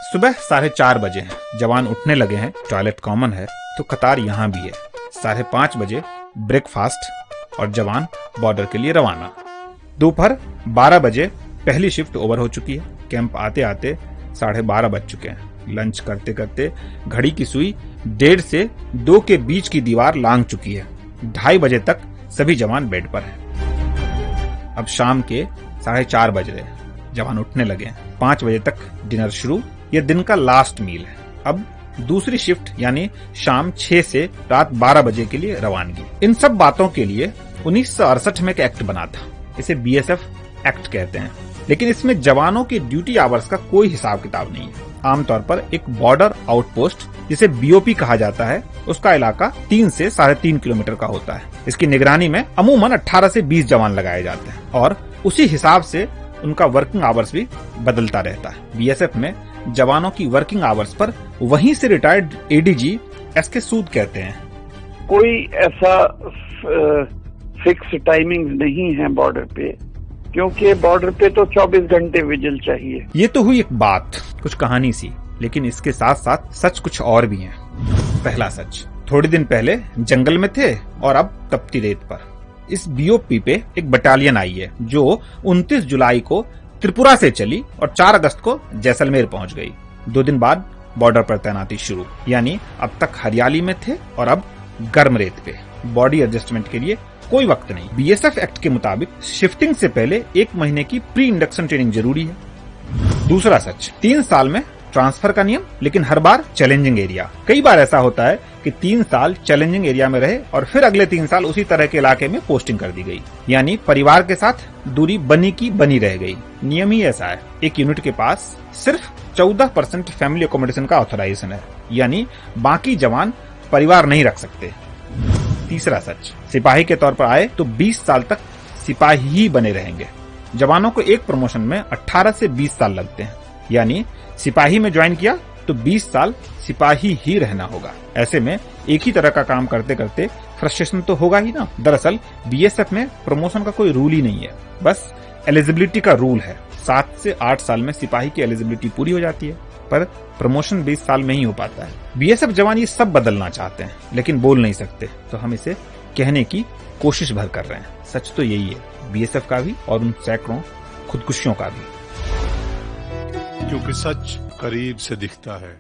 सुबह 4:30 बजे हैं, जवान उठने लगे हैं, टॉयलेट कॉमन है तो कतार यहाँ भी है। 5:30 बजे ब्रेकफास्ट और जवान बॉर्डर के लिए रवाना। दोपहर 12 बजे पहली शिफ्ट ओवर हो चुकी है। कैंप आते आते 12:30 बज चुके हैं। लंच करते करते घड़ी की सुई 1:30 से 2 के बीच की दीवार लांघ चुकी है। 2:30 बजे तक सभी जवान बेड पर हैं। अब शाम के 4:30 बज रहे हैं, जवान उठने लगे हैं। 5 बजे तक डिनर शुरू। यह दिन का लास्ट मील है। अब दूसरी शिफ्ट यानी शाम 6 से रात 12 बजे के लिए रवानगी। इन सब बातों के लिए 1968 में एक एक्ट बना था, इसे BSF एक्ट कहते हैं, लेकिन इसमें जवानों के ड्यूटी आवर्स का कोई हिसाब किताब नहीं है। आमतौर पर एक बॉर्डर आउटपोस्ट जिसे BOP कहा जाता है, उसका इलाका 3 से 3.5 किलोमीटर का होता है। इसकी निगरानी में अमूमन 18 से 20 जवान लगाए जाते हैं और उसी हिसाब से उनका वर्किंग आवर्स भी बदलता रहता है। BSF में जवानों की वर्किंग आवर्स पर वहीं से रिटायर्ड ADG SK सूद कहते हैं। कोई ऐसा फिक्स टाइमिंग नहीं है बॉर्डर पे, क्योंकि बॉर्डर पे तो 24 घंटे विजिल चाहिए। ये तो हुई एक बात, कुछ कहानी सी, लेकिन इसके साथ साथ सच कुछ और भी है। पहला सच, थोड़े दिन पहले जंगल में थे और अब तपती रेत पर। इस BOP पे एक बटालियन आई है जो 29 जुलाई को त्रिपुरा से चली और 4 अगस्त को जैसलमेर पहुंच गई। 2 दिन बाद बॉर्डर पर तैनाती शुरू, यानी अब तक हरियाली में थे और अब गर्म रेत पे। बॉडी एडजस्टमेंट के लिए कोई वक्त नहीं। BSF एक्ट के मुताबिक शिफ्टिंग से पहले 1 महीने की प्री इंडक्शन ट्रेनिंग जरूरी है। दूसरा सच, 3 साल में ट्रांसफर का नियम, लेकिन हर बार चैलेंजिंग एरिया। कई बार ऐसा होता है कि 3 साल चैलेंजिंग एरिया में रहे और फिर अगले 3 साल उसी तरह के इलाके में पोस्टिंग कर दी गई, यानी परिवार के साथ दूरी बनी की बनी रह गई। नियम ही ऐसा है। एक यूनिट के पास सिर्फ 14% फैमिली अकोमोडेशन का ऑथराइजेशन है, यानी बाकी जवान परिवार नहीं रख सकते। तीसरा सच, सिपाही के तौर पर आए तो 20 साल तक सिपाही ही बने रहेंगे। जवानों को एक प्रमोशन में 18 से 20 साल लगते हैं, यानी सिपाही में ज्वाइन किया तो 20 साल सिपाही ही रहना होगा। ऐसे में एक ही तरह का काम करते करते फ्रस्ट्रेशन तो होगा ही ना। दरअसल BSF में प्रमोशन का कोई रूल ही नहीं है, बस एलिजिबिलिटी का रूल है। 7 से 8 साल में सिपाही की एलिजिबिलिटी पूरी हो जाती है, पर प्रमोशन 20 साल में ही हो पाता है। BSF जवान ये सब बदलना चाहते हैं, लेकिन बोल नहीं सकते, तो हम इसे कहने की कोशिश भर कर रहे हैं। सच तो यही है, BSF का भी और उन सैकड़ों खुदकुशियों का भी। क्योंकि सच करीब से दिखता है।